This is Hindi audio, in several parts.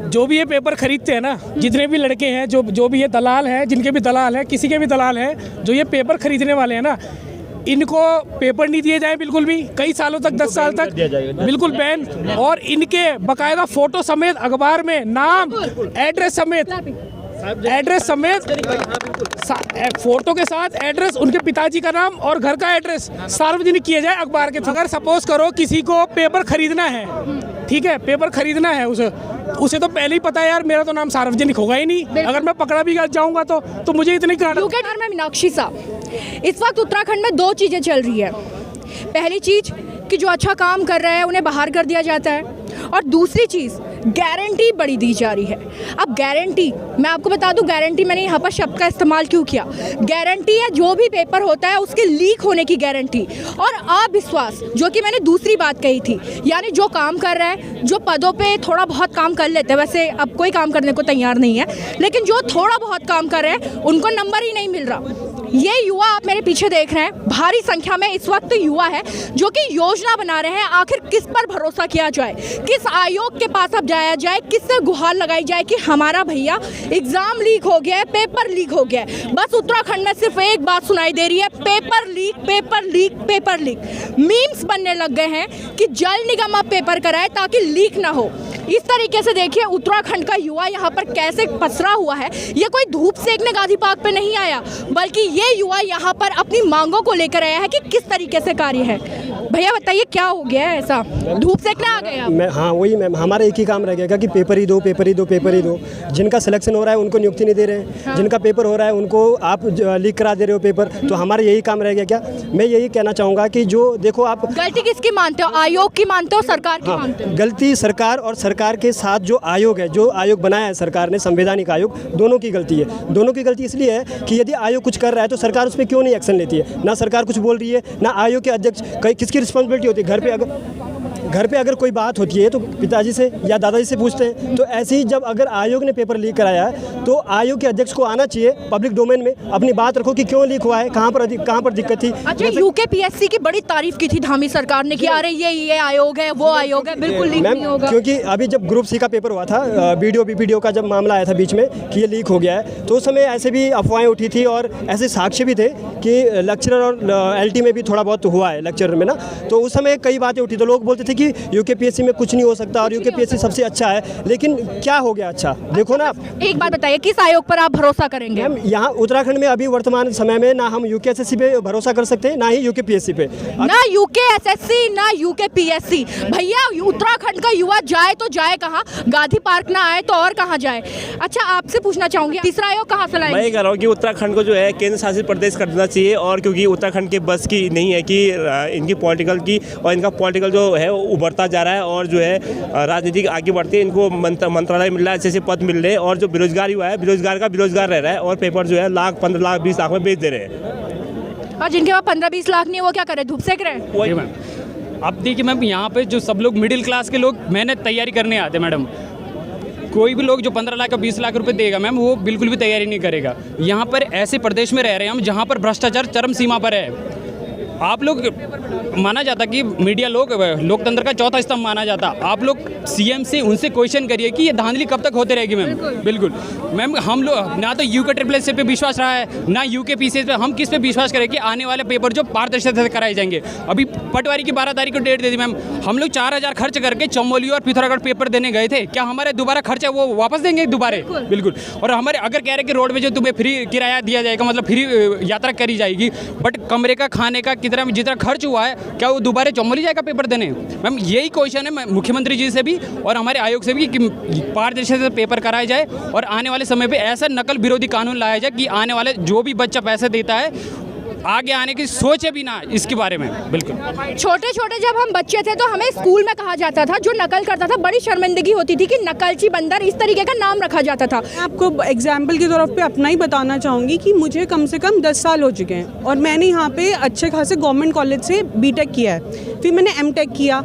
जो भी ये पेपर खरीदते हैं ना, जितने भी लड़के हैं, जो भी ये दलाल हैं, जिनके भी दलाल हैं, किसी के भी दलाल हैं, जो ये पेपर खरीदने वाले हैं ना, इनको पेपर नहीं दिए जाए बिल्कुल भी, कई सालों तक, 10 साल तक बिल्कुल बैन, और इनके बकायदा फोटो समेत अखबार में नाम, एड्रेस समेत फोटो के साथ एड्रेस, उनके पिताजी का नाम और घर का एड्रेस सार्वजनिक किया जाए अखबार के। अगर सपोज करो किसी को पेपर खरीदना है, ठीक है, पेपर खरीदना है, उसे तो पहले ही पता है यार मेरा तो नाम सार्वजनिक होगा ही नहीं, अगर मैं पकड़ा भी जाऊंगा तो मुझे इतनी मैं मीनाक्षी साहब, इस वक्त उत्तराखंड में 2 चीज़ें चल रही है। पहली चीज़ कि जो अच्छा काम कर रहे हैं उन्हें बाहर कर दिया जाता है, और दूसरी चीज़ गारंटी बड़ी दी जा रही है। अब गारंटी, मैं आपको बता दूं, गारंटी मैंने यहाँ पर शब्द का इस्तेमाल क्यों किया। गारंटी है जो भी पेपर होता है उसके लीक होने की गारंटी, और अविश्वास, जो कि मैंने दूसरी बात कही थी, यानी जो काम कर रहा है, जो पदों पे थोड़ा बहुत काम कर लेते हैं, वैसे अब कोई काम करने को तैयार नहीं है, लेकिन जो थोड़ा बहुत काम कर रहे हैं उनको नंबर ही नहीं मिल रहा। ये युवा आप मेरे पीछे देख रहे हैं, भारी संख्या में इस वक्त युवा है जो कि योजना बना रहे हैं, आखिर किस पर भरोसा किया जाए, किस आयोग के पास अब जाया जाए, किससे गुहार लगाई जाए कि हमारा भैया एग्जाम लीक हो गया है, पेपर लीक हो गया है। बस उत्तराखंड में सिर्फ एक बात सुनाई दे रही है, paper leak, paper leak, paper leak. Memes बनने लग गए हैं कि जल निगम अब पेपर कराए ताकि लीक ना हो। इस तरीके से देखिए उत्तराखंड का युवा यहाँ पर कैसे पसरा हुआ है। ये कोई धूप सेकने गांधी पार्क पे नहीं आया, बल्कि ये युवा यहाँ पर अपनी मांगों को लेकर आया है कि किस तरीके से कार्य है। भैया बताइए क्या हो गया है, ऐसा धूप सेकने आ गए आप? हाँ वही मैम, हमारा एक ही काम रह गया कि पेपर ही दो, पेपर ही दो, पेपर ही दो। जिनका सिलेक्शन हो रहा है उनको नियुक्ति नहीं दे रहे हैं, हाँ। जिनका पेपर हो रहा है उनको आप लीक करा दे रहे हो पेपर, तो हमारा यही काम रह गया। क्या मैं यही कहना चाहूँगा कि जो देखो आप गलती किसकी मानते हो, आयोग की मानते हो, सरकार की मानते हो? गलती सरकार और सरकार के साथ जो आयोग है, जो आयोग बनाया है सरकार ने, संवैधानिक आयोग, दोनों की गलती है। दोनों की गलती इसलिए है कि यदि आयोग कुछ कर रहा है तो सरकार उस पर क्यों नहीं एक्शन लेती है। ना सरकार कुछ बोल रही है, ना आयोग के अध्यक्ष, किसकी रिस्पॉन्सिबिलिटी होती है। घर पे अगर कोई बात होती है तो पिताजी से या दादाजी से पूछते हैं। तो ऐसे ही जब अगर आयोग ने पेपर लीक कराया है तो आयोग के अध्यक्ष को आना चाहिए पब्लिक डोमेन में, अपनी बात रखो कि क्यों लीक हुआ है, कहाँ पर दिक्कत थी। अच्छा, यूकेपीएससी की बड़ी तारीफ की थी धामी सरकार ने कि अरे ये आयोग है, वो आयोग है, बिल्कुल लीक नहीं होगा। क्योंकि अभी जब ग्रुप सी का पेपर हुआ था, बीडीओ का जब मामला आया था बीच में कि ये लीक हो गया है, तो उस समय ऐसे भी अफवाहें उठी थी और ऐसे साक्ष्य भी थे कि लेक्चरर और एलटी में भी थोड़ा बहुत हुआ है, लेक्चरर में ना। तो उस समय कई बातें उठी, तो लोग बोलते थे कि यूकेपीएससी में कुछ नहीं हो सकता और यूकेपीएससी सबसे अच्छा है। लेकिन क्या हो गया अच्छा, देखो ना। एक बात बताइए, किस आयोग पर आप भरोसा करेंगे? हम यहाँ उत्तराखंड में अभी वर्तमान समय में ना हम यूकेएसएससी पे भरोसा कर सकते हैं, ना ही यूकेपीएससी पे। ना यूकेएसएससी ना यूकेपीएससी। भैया उत्तराखंड का युवा जाए तो जाए कहाँ, गांधी पार्क ना आए तो और कहाँ जाए? अच्छा, आपसे पूछना चाहूंगी, तीसरा आयोग कहाँ से लाएंगे? मैं ये कह रहा हूँ कि उत्तराखंड को जो है केंद्र शासित प्रदेश कर देना चाहिए, और क्योंकि उत्तराखंड के बस की नहीं है कि इनकी पॉलिटिकल की, और इनका पॉलिटिकल जो है उभरता जा रहा है, और जो है राजनीति आगे बढ़ती है, इनको मंत्रालय मिल रहा है, अच्छे से पद मिल रहे हैं, और जो बेरोजगारी हुआ है, बेरोजगार का बेरोजगार रह रहा है, और पेपर जो है लाख 15 लाख 20 लाख में बेच दे रहे हैं। और जिनके पास 15-20 लाख नहीं, वो क्या करे, धूप सेक रहे हैं? वही मैम, अब देखिए मैम, यहाँ पे जो सब लोग मिडिल क्लास के लोग मेहनत तैयारी करने आते हैं मैडम, कोई भी लोग जो 15 लाख और 20 लाख रुपए देगा मैम, वो बिल्कुल भी तैयारी नहीं करेगा। यहाँ पर ऐसे प्रदेश में रह रहे हैं हम जहाँ पर भ्रष्टाचार चरम सीमा पर है। आप लोग माना जाता कि मीडिया लोकतंत्र का चौथा स्तंभ माना जाता, आप लोग सीएम से उनसे क्वेश्चन करिए कि ये धांधली कब तक होते रहेगी मैम। बिल्कुल मैम, हम लोग ना तो यूके पे विश्वास रहा है, ना यूकेपीएससी पे। हम किस पे विश्वास करें कि आने वाले पेपर जो पारदर्शिता से कराए जाएंगे। अभी पटवारी की 12 तारीख को डेट दे दी मैम, हम लोग 4000 खर्च करके चमोली और पिथौरागढ़ पेपर देने गए थे, क्या हमारे दोबारा खर्चा वो वापस देंगे दोबारा? बिल्कुल। और हमारे अगर कह रहे कि रोड में जो तुम्हें फ्री किराया दिया जाएगा, मतलब फ्री यात्रा करी जाएगी, बट कमरे का, खाने का जितना खर्च हुआ है, क्या वो दोबारा चमोली जाएगा पेपर देने? मैम यही क्वेश्चन है मुख्यमंत्री जी से भी और हमारे आयोग से भी कि पारदर्शिता से पेपर कराया जाए, और आने वाले समय पे ऐसा नकल विरोधी कानून लाया जाए कि आने वाले जो भी बच्चा पैसे देता है आगे आने की सोचे भी ना इसके बारे में। बिल्कुल। छोटे छोटे जब हम बच्चे थे तो हमें स्कूल में कहा जाता था, जो नकल करता था बड़ी शर्मिंदगी होती थी कि नकलची बंदर, इस तरीके का नाम रखा जाता था। आपको एग्जाम्पल के तौर पे अपना ही बताना चाहूँगी कि मुझे कम से कम 10 साल हो चुके हैं और मैंने यहाँ पे अच्छे खासे गवर्नमेंट कॉलेज से बीटेक किया है, फिर मैंने एमटेक किया।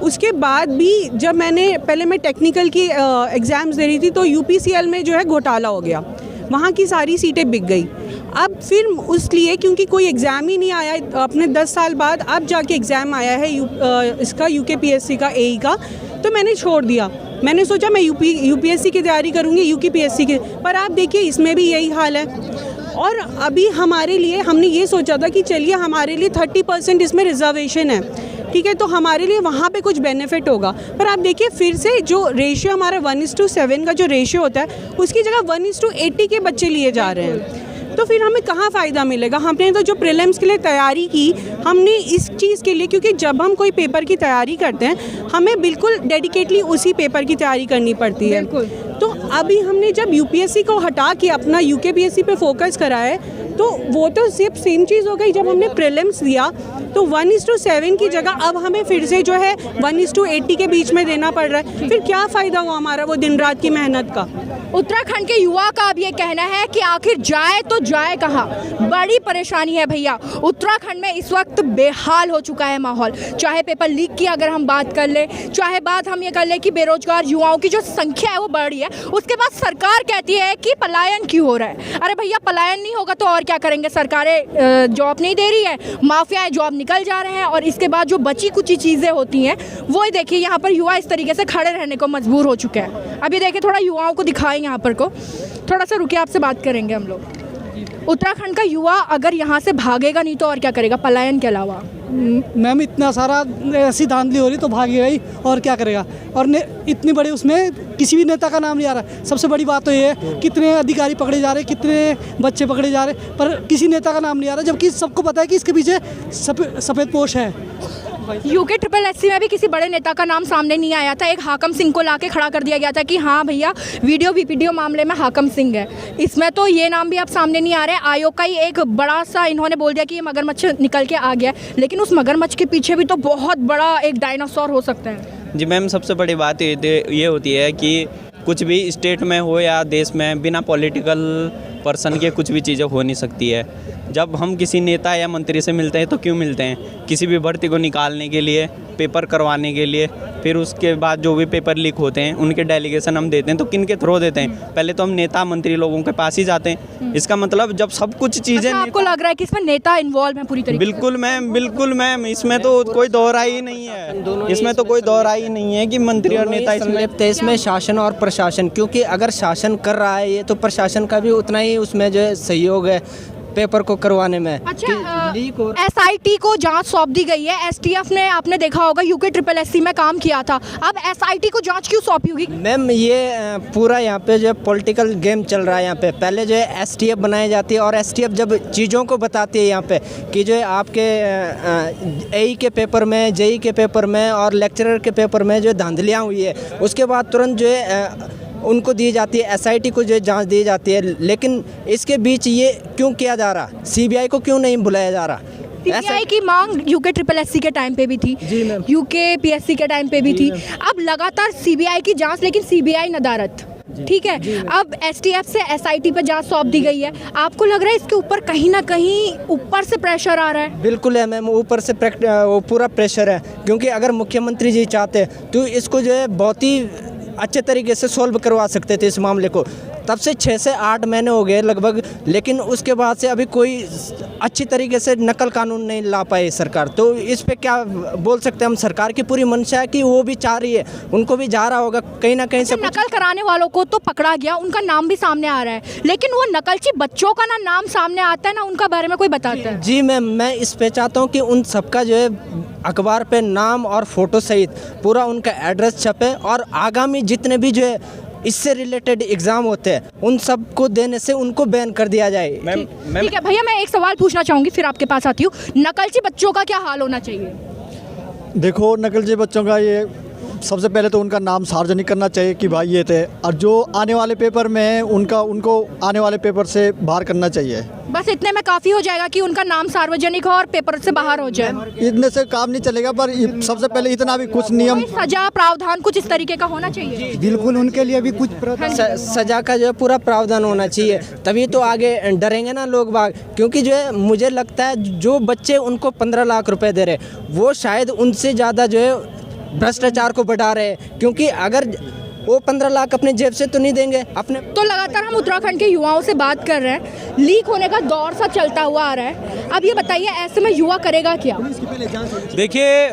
उसके बाद भी जब पहले मैं टेक्निकल की एग्ज़ाम्स दे रही थी तो यूपीसीएल में जो है घोटाला हो गया, वहाँ की सारी सीटें बिक गई। अब फिर उसलिए क्योंकि कोई एग्ज़ाम ही नहीं आया, अपने 10 साल बाद अब जाके एग्ज़ाम आया है इसका यूकेपीएससी का एई का, तो मैंने छोड़ दिया। मैंने सोचा मैं यूपीएससी की तैयारी करूँगी, यूपीएससी की, पर आप देखिए इसमें भी यही हाल है। और अभी हमारे लिए हमने ये सोचा था कि चलिए हमारे लिए 30% इसमें रिजर्वेशन है, ठीक है, तो हमारे लिए वहाँ पे कुछ बेनिफिट होगा। पर आप देखिए फिर से जो रेशियो हमारा 1:7 का जो रेशियो होता है उसकी जगह 1:80 के बच्चे लिए जा रहे हैं। तो फिर हमें कहाँ फ़ायदा मिलेगा? हमने तो जो प्रीलिम्स के लिए तैयारी की, हमने इस चीज़ के लिए, क्योंकि जब हम कोई पेपर की तैयारी करते हैं हमें बिल्कुल डेडिकेटली उसी पेपर की तैयारी करनी पड़ती है। तो अभी हमने जब यूपीएससी को हटा के अपना यूकेपीएससी पे फोकस करा है, तो वो तो सिर्फ सेम चीज़ हो गई। जब हमने प्रीलिम्स दिया तो 1:7 की जगह अब हमें फिर से जो है 1:80 के बीच में देना पड़ रहा है। फिर क्या फ़ायदा हुआ हमारा वो दिन रात की मेहनत का? उत्तराखंड के युवा का अब ये कहना है कि आखिर जाए तो जाए कहाँ। बड़ी परेशानी है भैया, उत्तराखंड में इस वक्त बेहाल हो चुका है माहौल। चाहे पेपर लीक की अगर हम बात कर ले, चाहे बात हम ये कर ले कि बेरोजगार युवाओं की जो संख्या है वो बढ़ रही है, उसके बाद सरकार कहती है कि पलायन क्यों हो रहा है। अरे भैया पलायन नहीं होगा तो और क्या करेंगे? सरकारें जॉब नहीं दे रही है, माफियाएं जॉब निकल जा रहे हैं, और इसके बाद जो बची कुछ चीज़ें होती हैं वो ही देखिए यहाँ पर युवा इस तरीके से खड़े रहने को मजबूर हो चुके हैं। अभी देखिए थोड़ा युवाओं को दिखाएं यहाँ पर को, थोड़ा सा रुकिए, आपसे बात करेंगे हम लोग। उत्तराखंड का युवा अगर यहाँ से भागेगा नहीं तो और क्या करेगा पलायन के अलावा? मैम इतना सारा ऐसी धांधली हो रही तो भागेगा ही, और क्या करेगा? और इतनी बड़ी उसमें किसी भी नेता का नाम नहीं आ रहा। सबसे बड़ी बात तो ये है कितने अधिकारी पकड़े जा रहे, कितने बच्चे पकड़े जा रहे, पर किसी नेता का नाम नहीं आ रहा, जबकि सबको पता है कि इसके पीछे सफ़ेद पोश है। यूके में भी किसी बड़े नेता का नाम सामने नहीं आया था। एक हाकम सिंह को लाके खड़ा कर दिया गया था कि हाँ भैया वीडियो मामले में हाकम सिंह है। इसमें तो ये नाम भी अब सामने नहीं आ रहे। आयोग का ही एक बड़ा सा इन्होंने बोल दिया कि ये मगरमच्छ निकल के आ गया, लेकिन उस मगरमच्छ के पीछे भी तो बहुत बड़ा एक डायनासोर हो सकता है। जी मैम, सबसे बड़ी बात ये होती है कि कुछ भी स्टेट में हो या देश में बिना पॉलिटिकल पर्सन के कुछ भी चीज़ें हो नहीं सकती है। जब हम किसी नेता या मंत्री से मिलते हैं तो क्यों मिलते हैं? किसी भी भर्ती को निकालने के लिए, पेपर करवाने के लिए, फिर उसके बाद जो भी पेपर लीक होते हैं उनके डेलीगेशन हम देते हैं। तो किन के थ्रू देते हैं? पहले तो हम नेता मंत्री लोगों के पास ही जाते हैं। इसका मतलब जब सब कुछ चीज़ें आपको लग रहा है कि इसमें नेता इन्वॉल्व है पूरी तरीके से? बिल्कुल मैम, इसमें तो कोई दोहराई ही नहीं है। इसमें तो कोई दोहराई ही नहीं है कि मंत्री और नेता इसमें शासन और प्रशासन, क्योंकि अगर शासन कर रहा है ये तो प्रशासन का भी उतना ही उसमें जो है सहयोग है पेपर को करवाने में। अच्छा, एसआईटी को जांच सौंप दी गई है। एसटीएफ ने, आपने देखा होगा, यूके में काम किया था, अब एसआईटी को जांच क्यों सौंपी होगी? मैम ये पूरा यहाँ पे जो पॉलिटिकल गेम चल रहा है। यहाँ पे पहले जो है एसटीएफ बनाई जाती है, और एसटीएफ जब चीज़ों को बताती है यहाँ पे कि जो है आपके एई के पेपर में, जेई के पेपर में और लेक्चरर के पेपर में जो धांधलियाँ हुई है, उसके बाद तुरंत जो है उनको दी जाती है, एसआईटी को जो जांच दी जाती है। लेकिन इसके बीच ये क्यों किया जा रहा? सीबीआई को क्यों नहीं बुलाया जा रहा? सीबीआई की मांग यूके के टाइम पे भी थी, यूकेपीएससी के टाइम पे भी थी। अब लगातार सीबीआई की जांच, लेकिन सीबीआई नदारत, ठीक है। अब एसटीएफ से एसआईटी पे जांच सौंप दी गई है। आपको लग रहा है इसके ऊपर कहीं ना कहीं ऊपर से प्रेशर आ रहा है? बिल्कुल है मैम, ऊपर से वो पूरा प्रेशर है, क्योंकि अगर मुख्यमंत्री जी चाहते तो इसको जो है बहुत ही अच्छे तरीके से सॉल्व करवा सकते थे इस मामले को। तब से 6 से 8 महीने हो गए लगभग, लेकिन उसके बाद से अभी कोई अच्छी तरीके से नकल कानून नहीं ला पाई सरकार। तो इस पे क्या बोल सकते हैं हम? सरकार की पूरी मंशा है कि वो भी चाह रही है, उनको भी जा रहा होगा कहीं ना कहीं से। नकल कराने वालों को तो पकड़ा गया, उनका नाम भी सामने आ रहा है, लेकिन वो नकलची बच्चों का ना नाम सामने आता है ना उनका बारे में कोई बताता है। जी मैम, मैं इस पे चाहता हूँ कि उन सबका जो है अखबार पे नाम और फोटो सहित पूरा उनका एड्रेस छपे, और आगामी जितने भी जो है इससे रिलेटेड एग्जाम होते हैं उन सब को देने से उनको बैन कर दिया जाए। ठीक है भैया, मैं एक सवाल पूछना चाहूँगी फिर आपके पास आती हूँ। नकलची बच्चों का क्या हाल होना चाहिए? देखो, नकलची बच्चों का ये सबसे पहले तो उनका नाम सार्वजनिक करना चाहिए कि भाई ये थे, और जो आने वाले पेपर में उनको आने वाले पेपर से बाहर करना चाहिए। बस इतने में काफ़ी हो जाएगा कि उनका नाम सार्वजनिक हो और पेपर से बाहर हो जाए? इतने से काम नहीं चलेगा, पर सबसे पहले इतना भी कुछ नियम, सजा प्रावधान कुछ इस तरीके का होना चाहिए। बिल्कुल उनके लिए भी कुछ सजा का जो है पूरा प्रावधान होना चाहिए, तभी तो आगे डरेंगे ना लोग बाग। क्योंकि जो है मुझे लगता है जो बच्चे उनको 15 लाख रुपए दे रहे वो शायद उनसे ज़्यादा जो है भ्रष्टाचार को बढ़ा रहे हैं, क्योंकि अगर वो 15 लाख अपने जेब से तो नहीं देंगे अपने। तो लगातार हम उत्तराखंड के युवाओं से बात कर रहे हैं, लीक होने का दौर सा चलता हुआ आ रहा है। अब ये बताइए ऐसे में युवा करेगा क्या? देखिए,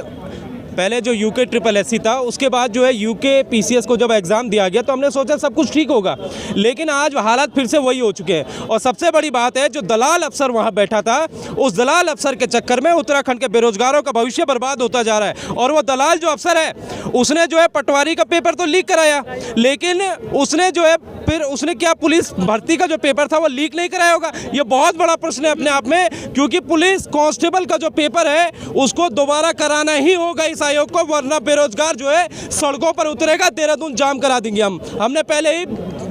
पहले जो यूके ट्रिपल एससी था, उसके बाद जो है यूके पीसीएस को जब एग्ज़ाम दिया गया तो हमने सोचा सब कुछ ठीक होगा, लेकिन आज हालात फिर से वही हो चुके हैं। और सबसे बड़ी बात है, जो दलाल अफसर वहाँ बैठा था, उस दलाल अफसर के चक्कर में उत्तराखंड के बेरोजगारों का भविष्य बर्बाद होता जा रहा है। और वो दलाल जो अफसर है, उसने जो है पटवारी का पेपर तो लीक कराया, लेकिन उसने जो है फिर उसने क्या पुलिस भर्ती का जो पेपर था वो लीक नहीं कराया होगा? ये बहुत बड़ा प्रश्न है अपने आप में, क्योंकि पुलिस कांस्टेबल का जो पेपर है उसको दोबारा कराना ही होगा इस आयोग को, वरना बेरोजगार जो है सड़कों पर उतरेगा, देहरादून जाम करा देंगे हमने पहले ही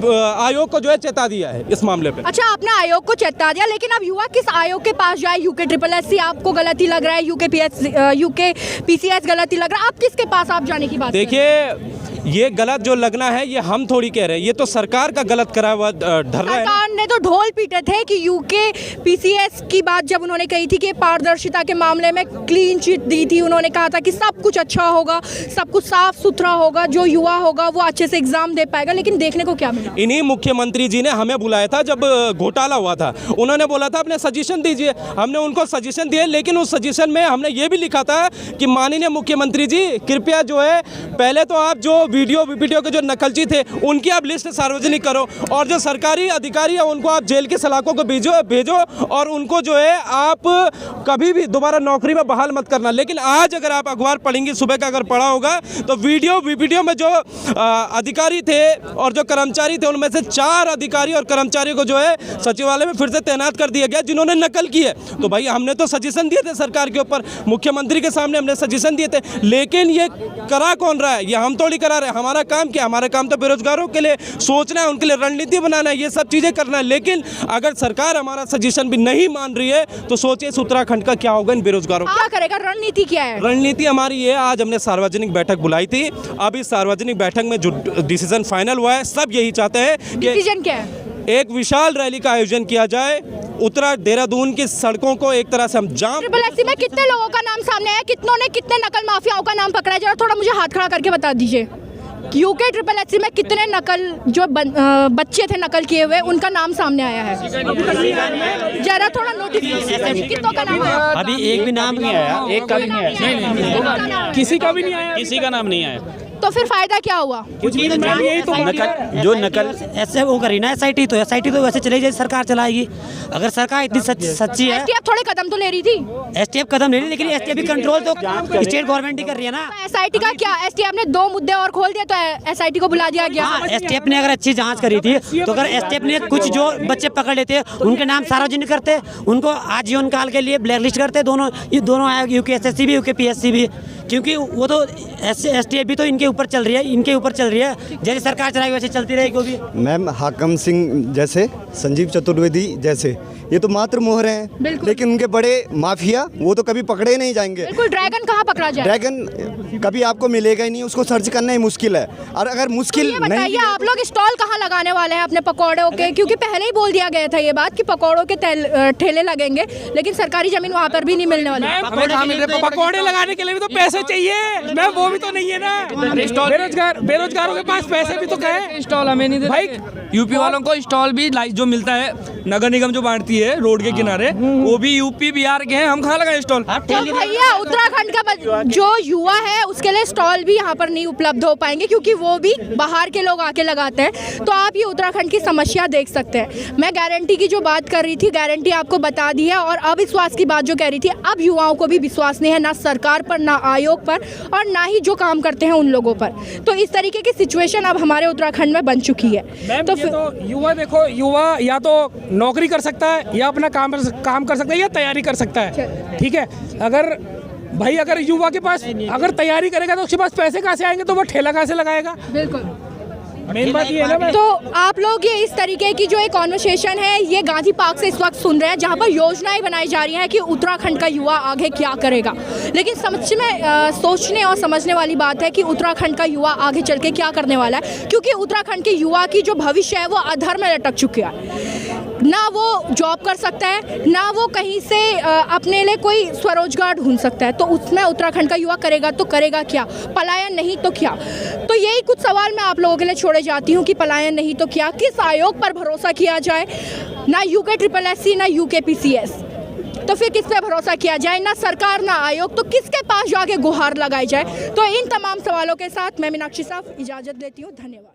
आयोग को जो है चेता दिया है इस मामले पे। अच्छा, आपने आयोग को चेता दिया, लेकिन अब युवा किस आयोग के पास जाए? यूके ट्रिपल एससी आपको गलती लग रहा है, यूके पीसीएस गलती लग रहा है, आप किसके पास आप जाने की बात? देखिए, ये गलत जो लगना है ये हम थोड़ी कह रहे हैं, ये तो सरकार का गलत करा हुआ धर रहा है। सरकार ने तो ढोल पीटे थे कि यूके पीसीएस की बात जब उन्होंने कही थी कि पारदर्शिता के मामले में क्लीन चिट दी थी, उन्होंने कहा था कि सब कुछ अच्छा होगा, सब कुछ साफ सुथरा होगा, जो युवा होगा वो अच्छे से एग्जाम दे पाएगा, लेकिन देखने को क्या मिला? इन्हीं मुख्यमंत्री जी ने हमें बुलाया था जब घोटाला हुआ था, उन्होंने बोला था अपने सजेशन दीजिए, हमने उनको सजेशन दिए, लेकिन उस सजेशन में हमने ये भी लिखा था कि माननीय मुख्यमंत्री जी कृपया जो है पहले तो आप जो वीडियो के जो नकलची थे उनकी आप लिस्ट सार्वजनिक करो, और जो सरकारी अधिकारी है उनको आप जेल की सलाखों को भेजो और उनको जो है आप कभी भी दोबारा नौकरी में बहाल मत करना। लेकिन आज अगर आप अखबार पढ़ेंगे, सुबह का अगर पढ़ा होगा तो वीडियो में जो अधिकारी थे और जो कर्मचारी थे उनमें से 4 अधिकारी और कर्मचारियों को जो है सचिवालय में फिर से तैनात कर दिया गया जिन्होंने नकल की है। तो भाई हमने तो सजेशन दिए थे सरकार के ऊपर, मुख्यमंत्री के सामने हमने सजेशन दिए थे, लेकिन ये करा कौन रहा है? ये हम थोड़ी करा रहे हैं। हमारा काम क्या? हमारा काम तो बेरोजगारों के लिए सोचना है, उनके लिए रणनीति बनाना है, ये सब चीज़ें करना है। लेकिन अगर सरकार हमारा सजेशन भी नहीं मान रही है तो सोचिए इस उत्तराखंड का क्या होगा इन बेरोजगारों क्या करेगा? रणनीति क्या है? रणनीति हमारी ये, आज हमने सार्वजनिक बैठक बुलाई थी, अब इस सार्वजनिक बैठक में जो डिसीजन फाइनल हुआ है, सब यही चाहते हैं कि डिसीजन क्या है? एक विशाल रैली का आयोजन किया जाए, देहरादून की सड़कों को एक तरह से हम जाम। ट्रिपल एससी में कितने लोगों का नाम सामने आया? कितनों ने कितने नकल माफियाओं का नाम पकड़ा है? जरा थोड़ा मुझे हाथ खड़ा करके बता दीजिए। यूके ट्रिपल एससी में कितने नकल जो बच्चे थे नकल किए हुए, उनका नाम सामने आया है? जरा थोड़ा नोटिस, कितनों का नाम आया? अभी एक भी नाम नहीं आया, एक का भी नहीं आया, किसी का भी नहीं आया, किसी का नाम नहीं आया। तो फिर फायदा क्या हुआ? कुछ भी नहीं। यही तो नकल जो नकल ऐसे वो करी ना एसआईटी तो वैसे चलेगी जैसे सरकार चलाएगी। अगर सरकार इतनी सच्ची है, एसटीएफ थोड़े कदम तो ले रही थी। एसटीएफ कदम ले रही, लेकिन एसटीएफ भी कंट्रोल तो स्टेट गवर्नमेंट ही कर रही है ना। एसआईटी का क्या? एसटीएफ ने 2 मुद्दे और खोल दिए तो एसआईटी को बुला दिया गया। एसटीएफ ने अगर अच्छी जांच करी थी तो अगर एसटीएफ ने कुछ जो बच्चे पकड़ लेते उनके नाम सार्वजनिक करते, उनको आजीवन काल के लिए ब्लैक लिस्ट करते, ये दोनों आयोग, यूके एसएससी भी यूके पीएससी भी, क्योंकि वो तो एसटीएफ भी तो इनके ऊपर चल रही है, जैसे सरकार चलाएगी वैसे चलती रहेगी। भी मैम हाकम सिंह जैसे, संजीव चतुर्वेदी जैसे, ये तो मात्र मोहरे हैं, लेकिन उनके बड़े माफिया वो तो कभी पकड़े नहीं जाएंगे। बिल्कुल। ड्रैगन कहाँ पकड़ा जाए? ड्रैगन कभी आपको मिलेगा ही नहीं, उसको सर्च करना ही मुश्किल है। और अगर मुश्किल तो बताइए, आप लोग स्टॉल कहाँ लगाने वाले हैं अपने पकौड़ों के? क्योंकि पहले ही बोल दिया गया था ये बात कि पकौड़ों के ठेले लगेंगे, लेकिन सरकारी जमीन वहाँ पर भी नहीं मिलने वाली। पकौड़े लगाने के लिए भी तो पैसे चाहिए मैम, वो भी तो नहीं है ना। बेरोजगारों के पास पैसे भी तो कहे। स्टॉल हमें नहीं देते भाई, यूपी वालों को स्टॉल भी जो मिलता है, नगर निगम जो बांटती है रोड के किनारे, वो भी यूपी बिहार के हैं, हम कहाँ लगाए स्टॉल? तो भैया उत्तराखंड का जो युवा है उसके लिए स्टॉल भी यहाँ पर नहीं उपलब्ध हो पाएंगे, क्योंकि वो भी बाहर के लोग आके लगाते हैं। तो आप ये उत्तराखंड की समस्या देख सकते हैं। मैं गारंटी की जो बात कर रही थी, गारंटी आपको बता दी है, और अविश्वास की बात जो कह रही थी, अब युवाओं को भी विश्वास नहीं है, ना सरकार पर, ना आयोग पर, और ना ही जो काम करते हैं उन लोगों पर। तो इस तरीके की सिचुएशन अब हमारे उत्तराखंड में बन चुकी है। तो युवा देखो, युवा या तो नौकरी कर सकता है, या अपना काम कर सकता है, या तैयारी कर सकता है। ठीक है, अगर युवा के पास अगर तैयारी करेगा तो उसके पास पैसे कहाँ से आएंगे? तो वो ठेला कहाँ से लगाएगा? बिल्कुल, मेन बात ये है ना। तो आप लोग ये इस तरीके की जो एक कॉन्वर्सेशन है ये गांधी पार्क से इस वक्त सुन रहे हैं, जहां पर योजनाएं बनाई जा रही हैं कि उत्तराखंड का युवा आगे क्या करेगा। लेकिन सोचने और समझने वाली बात है कि उत्तराखंड का युवा आगे चल के क्या करने वाला है, क्योंकि उत्तराखंड के युवा की जो भविष्य है वो अधर में लटक चुका है। ना वो जॉब कर सकता है, ना वो कहीं से अपने लिए कोई स्वरोजगार ढूंढ सकता है। तो उसमें उत्तराखंड का युवा करेगा तो करेगा क्या? पलायन नहीं तो क्या? तो यही कुछ सवाल मैं आप लोगों के लिए छोड़े जाती हूँ कि पलायन नहीं तो क्या, किस आयोग पर भरोसा किया जाए? ना यूके ट्रिपल एससी, ना यूके पीसीएस। तो फिर किस पे भरोसा किया जाए? ना सरकार ना आयोग, तो किसके पास जाके गुहार लगाई जाए? तो इन तमाम सवालों के साथ मैं मीनाक्षी साहब इजाज़त लेती हूँ। धन्यवाद।